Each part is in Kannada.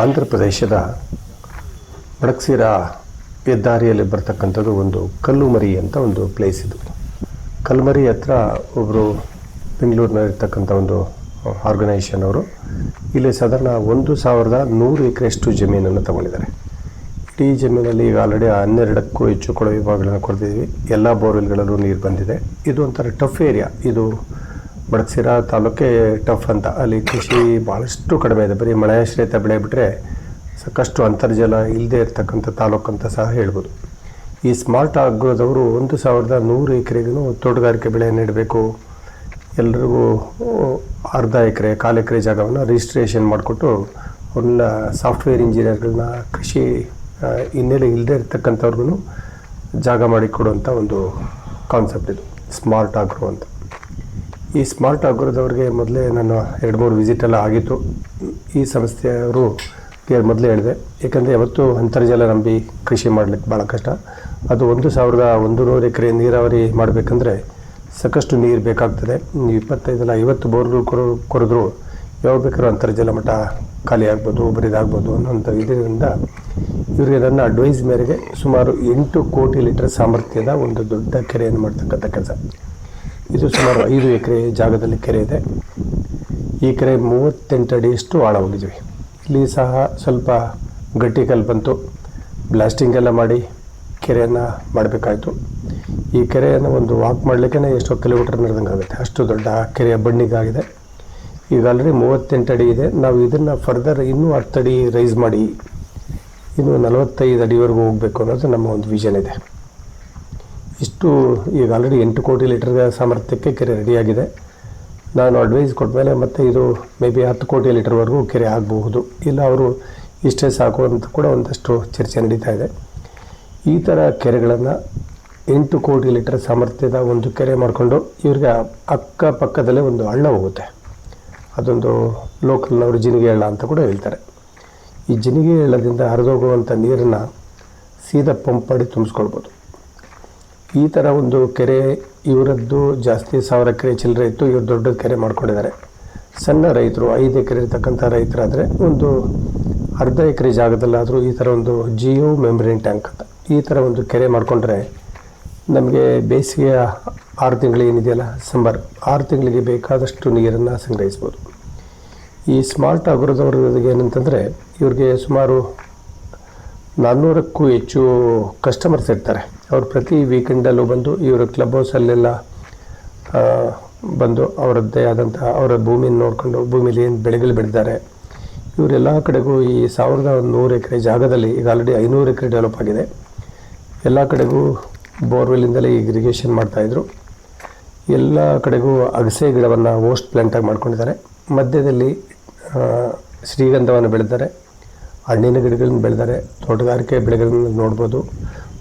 ಆಂಧ್ರ ಪ್ರದೇಶದ ಮಡಕ್ಸಿರಾ ಹೆದ್ದಾರಿಯಲ್ಲಿ ಬರ್ತಕ್ಕಂಥದ್ದು ಒಂದು ಕಲ್ಲುಮರಿ ಅಂತ ಒಂದು ಪ್ಲೇಸ್ ಇದು. ಕಲ್ಲುಮರಿ ಹತ್ರ ಒಬ್ಬರು ಬೆಂಗಳೂರಿನಲ್ಲಿರ್ತಕ್ಕಂಥ ಒಂದು ಆರ್ಗನೈಸೇಷನ್ ಅವರು ಇಲ್ಲಿ ಸಾಧಾರಣ 1100 ಎಕರೆಯಷ್ಟು ಜಮೀನನ್ನು ತಗೊಂಡಿದ್ದಾರೆ. ಇಡೀ ಜಮೀನಲ್ಲಿ ಈಗ ಆಲ್ರೆಡಿ 12ಕ್ಕೂ ಹೆಚ್ಚು ಕೊಳವೆ ವಿಭಾಗಗಳನ್ನು ಕೊಡ್ತಿದ್ದೀವಿ. ಎಲ್ಲ ಬೋರ್ವೆಲ್ಗಳಲ್ಲೂ ನೀರು ಬಂದಿದೆ. ಇದು ಒಂಥರ ಟಫ್ ಏರಿಯಾ. ಇದು ಮಡಕ್ಸಿರಾ ತಾಲೂಕೆ ಟಫ್ ಅಂತ. ಅಲ್ಲಿ ಕೃಷಿ ಭಾಳಷ್ಟು ಕಡಿಮೆ ಇದೆ. ಬರೀ ಮಳೆಯಾಶ್ರಿತ ಬೆಳೆ ಬಿಟ್ಟರೆ ಸಾಕಷ್ಟು ಅಂತರ್ಜಲ ಇಲ್ಲದೆ ಇರತಕ್ಕಂಥ ತಾಲೂಕು ಅಂತ ಸಹ ಹೇಳ್ಬೋದು. ಈ ಸ್ಮಾರ್ಟ್ ಆಗ್ರೋದವರು 1100 ಎಕರೆಗೂ ತೋಟಗಾರಿಕೆ ಬೆಳೆ ನೆಡಬೇಕು. ಎಲ್ರಿಗೂ ಅರ್ಧ ಎಕರೆ 1/4 ಎಕರೆ ಜಾಗವನ್ನು ರಿಜಿಸ್ಟ್ರೇಷನ್ ಮಾಡಿಕೊಟ್ಟು ಅವ್ರನ್ನ ಸಾಫ್ಟ್ವೇರ್ ಇಂಜಿನಿಯರ್ಗಳನ್ನ ಕೃಷಿ ಹಿನ್ನೆಲೆ ಇಲ್ಲದೆ ಇರ್ತಕ್ಕಂಥವ್ರಿಗೂ ಜಾಗ ಮಾಡಿಕೊಡುವಂಥ ಒಂದು ಕಾನ್ಸೆಪ್ಟ್ ಇದು ಸ್ಮಾರ್ಟ್ ಆಗ್ರೋ ಅಂತ. ಈ ಸ್ಮಾರ್ಟ್ ಆಗ್ರೋದವ್ರಿಗೆ ಮೊದಲೇ ನಾನು 2-3 ವಿಸಿಟೆಲ್ಲ ಆಗಿತ್ತು. ಈ ಸಂಸ್ಥೆಯವರು ಮೊದಲೇ ಹೇಳಿದೆ, ಏಕೆಂದರೆ ಯಾವತ್ತೂ ಅಂತರ್ಜಲ ನಂಬಿ ಕೃಷಿ ಮಾಡಲಿಕ್ಕೆ ಭಾಳ ಕಷ್ಟ. ಅದು 1100 ಎಕರೆ ನೀರಾವರಿ ಮಾಡಬೇಕಂದ್ರೆ ಸಾಕಷ್ಟು ನೀರು ಬೇಕಾಗ್ತದೆ. 25-50 ಬೋರ್ಗಳು ಕೊರೆದ್ರೂ ಯಾವಾಗ ಬೇಕಾದ್ರೂ ಅಂತರ್ಜಲ ಮಟ್ಟ ಖಾಲಿ ಆಗ್ಬೋದು, ಬರಿದಾಗ್ಬೋದು ಅನ್ನೋಂಥ ಇದರಿಂದ ಇವರಿಗೆ ನನ್ನ ಅಡ್ವೈಸ್ ಮೇರೆಗೆ ಸುಮಾರು 8 ಕೋಟಿ ಲೀಟರ್ ಸಾಮರ್ಥ್ಯದ ಒಂದು ದೊಡ್ಡ ಕೆರೆಯನ್ನು ಮಾಡ್ತಕ್ಕಂಥ ಕೆಲಸ. ಇದು ಸುಮಾರು 5 ಎಕರೆ ಜಾಗದಲ್ಲಿ ಕೆರೆ ಇದೆ. ಈ ಕೆರೆ 38 ಅಡಿಯಷ್ಟು ಆಳ ಹೋಗಿದ್ವಿ. ಇಲ್ಲಿ ಸಹ ಸ್ವಲ್ಪ ಗಟ್ಟಿ ಕಲ್ಲು ಬಂತು. ಬ್ಲಾಸ್ಟಿಂಗ್ ಎಲ್ಲ ಮಾಡಿ ಕೆರೆಯನ್ನು ಮಾಡಬೇಕಾಯಿತು. ಈ ಕೆರೆಯನ್ನು ಒಂದು ವಾಕ್ ಮಾಡಲಿಕ್ಕೆ ಎಷ್ಟೋ ಕಿಲೋಮೀಟರ್ ನಡೆದಂಗೆ ಆಗುತ್ತೆ, ಅಷ್ಟು ದೊಡ್ಡ ಕೆರೆಯ ಬಣ್ಣಿಗಾಗಿದೆ. ಈಗ ಆಲ್ರೆಡಿ 38 ಅಡಿ ಇದೆ. ನಾವು ಇದನ್ನು ಫರ್ದರ್ ಇನ್ನೂ 10 ಅಡಿ ರೈಸ್ ಮಾಡಿ ಇನ್ನೂ 45 ಅಡಿವರೆಗೂ ಹೋಗಬೇಕು ಅನ್ನೋದು ನಮ್ಮ ಒಂದು ವಿಷನ್ ಇದೆ. ಇಷ್ಟು ಈಗ ಆಲ್ರೆಡಿ 8 ಕೋಟಿ ಲೀಟರ್ ಸಾಮರ್ಥ್ಯಕ್ಕೆ ಕೆರೆ ರೆಡಿಯಾಗಿದೆ. ನಾನು ಅಡ್ವೈಸ್ ಕೊಟ್ಟಮೇಲೆ ಮತ್ತು ಇದು ಮೇ ಬಿ 10 ಕೋಟಿ ಲೀಟರ್ವರೆಗೂ ಕೆರೆ ಆಗಬಹುದು, ಇಲ್ಲ ಅವರು ಇಷ್ಟೇ ಸಾಕು ಅಂತ ಕೂಡ ಒಂದಷ್ಟು ಚರ್ಚೆ ನಡೀತಾ ಇದೆ. ಈ ಥರ ಕೆರೆಗಳನ್ನು 8 ಕೋಟಿ ಲೀಟರ್ ಸಾಮರ್ಥ್ಯದ ಒಂದು ಕೆರೆ ಮಾಡಿಕೊಂಡು ಇವ್ರಿಗೆ ಅಕ್ಕಪಕ್ಕದಲ್ಲೇ ಒಂದು ಹಳ್ಳ ಹೋಗುತ್ತೆ. ಅದೊಂದು ಲೋಕಲ್ನವರು ಜಿನಿಗೆ ಹಳ್ಳ ಅಂತ ಕೂಡ ಹೇಳ್ತಾರೆ. ಈ ಜಿನಿಗೆ ಹಳ್ಳದಿಂದ ಹರಿದೋಗುವಂಥ ನೀರನ್ನು ಸೀದಾ ಪಂಪ್ ಮಾಡಿ ತುಂಬಿಸ್ಕೊಳ್ಬೋದು. ಈ ಥರ ಒಂದು ಕೆರೆ ಇವರದ್ದು ಜಾಸ್ತಿ 1000 ಎಕರೆ ಚಿಲ್ಲರೆ ಇತ್ತು. ಇವರು ದೊಡ್ಡ ಕೆರೆ ಮಾಡ್ಕೊಂಡಿದ್ದಾರೆ. ಸಣ್ಣ ರೈತರು 5 ಎಕರೆ ಇರ್ತಕ್ಕಂಥ ರೈತರಾದರೆ ಒಂದು ಅರ್ಧ ಎಕರೆ ಜಾಗದಲ್ಲಾದರೂ ಈ ಥರ ಒಂದು ಜಿಯೋ ಮೆಂಬ್ರೇನ್ ಟ್ಯಾಂಕ್ ಅಂತ ಈ ಥರ ಒಂದು ಕೆರೆ ಮಾಡಿಕೊಂಡ್ರೆ ನಮಗೆ ಬೇಸಿಗೆಯ 6 ತಿಂಗಳು ಏನಿದೆಯಲ್ಲ, ಸಮ್ಮರ್ 6 ತಿಂಗಳಿಗೆ ಬೇಕಾದಷ್ಟು ನೀರನ್ನು ಸಂಗ್ರಹಿಸ್ಬೋದು. ಈ ಸ್ಮಾರ್ಟ್ ಆಗ್ರೋದವ್ರಿಗೆ ಏನಂತಂದರೆ ಇವ್ರಿಗೆ ಸುಮಾರು 400ಕ್ಕೂ ಹೆಚ್ಚು ಕಸ್ಟಮರ್ಸ್ ಇರ್ತಾರೆ. ಅವರು ಪ್ರತಿ ವೀಕೆಂಡಲ್ಲೂ ಬಂದು ಇವರು ಕ್ಲಬ್ ಹೌಸಲ್ಲೆಲ್ಲ ಬಂದು ಅವರದ್ದೇ ಆದಂಥ ಅವರ ಭೂಮಿಯನ್ನು ನೋಡಿಕೊಂಡು ಭೂಮಿಲಿ ಏನು ಬೆಳೆಗಳು ಬೆಳೆದಿದ್ದಾರೆ ಇವರೆಲ್ಲ ಕಡೆಗೂ ಈ 1100 ಎಕರೆ ಜಾಗದಲ್ಲಿ ಈಗ ಆಲ್ರೆಡಿ 500 ಎಕರೆ ಡೆವಲಪ್ ಆಗಿದೆ. ಎಲ್ಲ ಕಡೆಗೂ ಬೋರ್ವೆಲ್ಲಿಂದಲೇ ಈಗ ಇರಿಗೇಷನ್ ಮಾಡ್ತಾಯಿದ್ರು. ಎಲ್ಲ ಕಡೆಗೂ ಅಗಸೆ ಗಿಡವನ್ನು ಓಸ್ಟ್ ಪ್ಲಾಂಟಾಗಿ ಮಾಡ್ಕೊಂಡಿದ್ದಾರೆ. ಮಧ್ಯದಲ್ಲಿ ಶ್ರೀಗಂಧವನ್ನು ಬೆಳೆದಿದ್ದಾರೆ, ಹಣ್ಣಿನ ಗಿಡಗಳನ್ನು ಬೆಳೆದಿದ್ದಾರೆ, ತೋಟಗಾರಿಕೆ ಬೆಳೆಗಳನ್ನು ನೋಡ್ಬೋದು.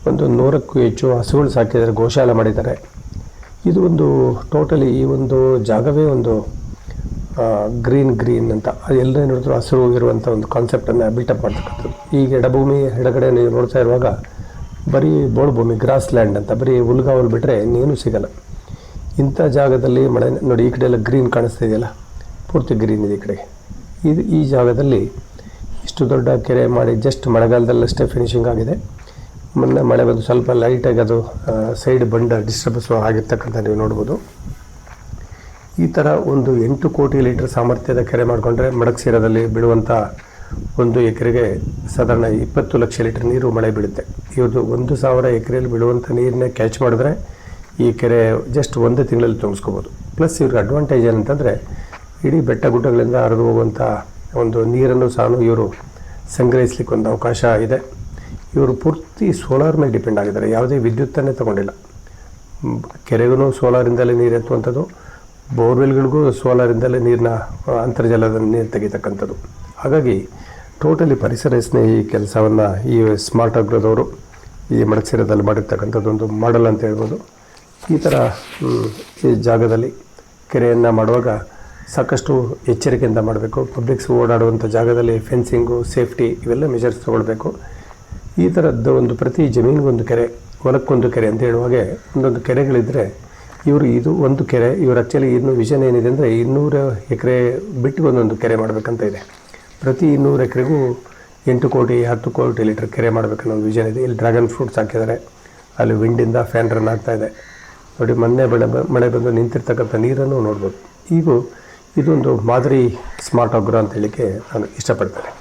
ಒಂದು 100ಕ್ಕೂ ಹೆಚ್ಚು ಹಸುಗಳು ಸಾಕಿದ್ದಾರೆ, ಗೋಶಾಲೆ ಮಾಡಿದ್ದಾರೆ. ಇದು ಒಂದು ಟೋಟಲಿ ಈ ಒಂದು ಜಾಗವೇ ಒಂದು ಗ್ರೀನ್ ಅಂತ ಅದು ಎಲ್ಲರೇ ನೋಡಿದ್ರು ಹಸಿರು ಇರುವಂಥ ಒಂದು ಕಾನ್ಸೆಪ್ಟನ್ನು ಬಿಲ್ಟಪ್ ಮಾಡ್ತಕ್ಕಂಥದ್ದು. ಈಗ ಎಡಭೂಮಿ ಎಡಗಡೆ ನೀವು ನೋಡ್ತಾ ಇರುವಾಗ ಬರೀ ಬೋಳು ಭೂಮಿ, ಗ್ರಾಸ್ ಲ್ಯಾಂಡ್ ಅಂತ, ಬರೀ ಹುಲ್ಗಾವಲು ಬಿಟ್ಟರೆ ಇನ್ನೇನು ಸಿಗಲ್ಲ. ಇಂಥ ಜಾಗದಲ್ಲಿ ಮಳೆ ನೋಡಿ, ಈ ಕಡೆ ಎಲ್ಲ ಗ್ರೀನ್ ಕಾಣಿಸ್ತಾ ಇದೆಯಲ್ಲ, ಪೂರ್ತಿ ಗ್ರೀನ್ ಇದೆ ಈ ಕಡೆಗೆ. ಈ ಜಾಗದಲ್ಲಿ ಇಷ್ಟು ದೊಡ್ಡ ಕೆರೆ ಮಾಡಿ ಜಸ್ಟ್ ಮಳೆಗಾಲದಲ್ಲಷ್ಟೇ ಫಿನಿಷಿಂಗ್ ಆಗಿದೆ. ಮೊನ್ನೆ ಮಳೆ ಬಂದು ಸ್ವಲ್ಪ ಲೈಟಾಗಿ ಅದು ಸೈಡ್ ಬಂಡ ಡಿಸ್ಟರ್ಬೆನ್ಸ್ ಆಗಿರ್ತಕ್ಕಂಥ ನೀವು ನೋಡ್ಬೋದು. ಈ ಥರ ಒಂದು 8 ಕೋಟಿ ಲೀಟರ್ ಸಾಮರ್ಥ್ಯದ ಕೆರೆ ಮಾಡಿಕೊಂಡ್ರೆ ಮಡಕ್ಸಿರಾದಲ್ಲಿ ಬೀಳುವಂಥ 1 ಎಕರೆಗೆ ಸಾಧಾರಣ 20 ಲಕ್ಷ ಲೀಟರ್ ನೀರು ಮಳೆ ಬೀಳುತ್ತೆ. ಇವ್ರದ್ದು 1000 ಎಕರೆಯಲ್ಲಿ ಬೀಳುವಂಥ ನೀರನ್ನ ಕ್ಯಾಚ್ ಮಾಡಿದ್ರೆ ಈ ಕೆರೆ ಜಸ್ಟ್ 1 ತಿಂಗಳಲ್ಲಿ ತುಂಬಿಸ್ಕೋಬೋದು. ಪ್ಲಸ್ ಇವ್ರಿಗೆ ಅಡ್ವಾಂಟೇಜ್ ಏನಂತಂದರೆ ಇಡೀ ಬೆಟ್ಟ ಗುಡ್ಡಗಳಿಂದ ಹರಿದು ಹೋಗುವಂಥ ಒಂದು ನೀರನ್ನು ಸಹ ಇವರು ಸಂಗ್ರಹಿಸ್ಲಿಕ್ಕೆ ಒಂದು ಅವಕಾಶ ಇದೆ. ಇವರು ಪೂರ್ತಿ ಸೋಲಾರ್ ಮೇಲೆ ಡಿಪೆಂಡ್ ಆಗಿದ್ದಾರೆ. ಯಾವುದೇ ವಿದ್ಯುತ್ತನ್ನೇ ತೊಗೊಂಡಿಲ್ಲ. ಕೆರೆಗೂ ಸೋಲಾರಿಂದಲೇ ನೀರು ಎತ್ತುವಂಥದ್ದು, ಬೋರ್ವೆಲ್ಗಳಿಗೂ ಸೋಲಾರಿಂದಲೇ ನೀರನ್ನ ಅಂತರ್ಜಲದ ನೀರು ತೆಗಿತಕ್ಕಂಥದ್ದು. ಹಾಗಾಗಿ ಟೋಟಲಿ ಪರಿಸರ ಸ್ನೇಹಿ ಕೆಲಸವನ್ನು ಈ ಸ್ಮಾರ್ಟ್ ಆಗ್ರೋದವರು ಈ ಮಡಕ್ಸಿರಾದಲ್ಲಿ ಮಾಡಿರ್ತಕ್ಕಂಥದ್ದು ಒಂದು ಮಾಡೆಲ್ ಅಂತ ಹೇಳ್ಬೋದು. ಈ ಥರ ಈ ಜಾಗದಲ್ಲಿ ಕೆರೆಯನ್ನು ಮಾಡುವಾಗ ಸಾಕಷ್ಟು ಎಚ್ಚರಿಕೆಯಿಂದ ಮಾಡಬೇಕು. ಪಬ್ಲಿಕ್ಸ್ ಓಡಾಡುವಂಥ ಜಾಗದಲ್ಲಿ ಫೆನ್ಸಿಂಗು, ಸೇಫ್ಟಿ ಇವೆಲ್ಲ ಮೆಜರ್ಸ್ ತೊಗೊಳ್ಬೇಕು. ಈ ಥರದ್ದು ಒಂದು ಪ್ರತಿ ಜಮೀನಿಗೊಂದು ಕೆರೆ, ಹೊಲಕ್ಕೊಂದು ಕೆರೆ ಅಂತ ಹೇಳುವಾಗೆ ಒಂದೊಂದು ಕೆರೆಗಳಿದ್ದರೆ ಇವರು ಇದು ಒಂದು ಕೆರೆ, ಇವರು ಆ್ಯಕ್ಚುಲಿ ಇನ್ನೂ ವಿಷನ್ ಏನಿದೆ ಅಂದರೆ 200 ಎಕರೆ ಬಿಟ್ಟು ಒಂದೊಂದು ಕೆರೆ ಮಾಡಬೇಕಂತ ಇದೆ. ಪ್ರತಿ 200 ಎಕರೆಗೂ 8 ಕೋಟಿ 10 ಕೋಟಿ ಲೀಟರ್ ಕೆರೆ ಮಾಡಬೇಕನ್ನೋ ಒಂದು ವಿಷನ್ ಇದೆ. ಇಲ್ಲಿ ಡ್ರ್ಯಾಗನ್ ಫ್ರೂಟ್ಸ್ ಹಾಕಿದ್ದಾರೆ, ಅಲ್ಲಿ ವಿಂಡಿಂದ ಫ್ಯಾನ್ ರನ್ ಆಗ್ತಾ ಇದೆ ನೋಡಿ. ಮೊನ್ನೆ ಮಳೆ ಬಂದು ನಿಂತಿರ್ತಕ್ಕಂಥ ನೀರನ್ನು ನೋಡ್ಬೋದು. ಈಗ ಇದೊಂದು ಮಾದರಿ ಸ್ಮಾರ್ಟ್ ಆಗ್ರೋ ಅಂತ ಹೇಳಲಿಕ್ಕೆ ನಾನು ಇಷ್ಟಪಡ್ತೇನೆ.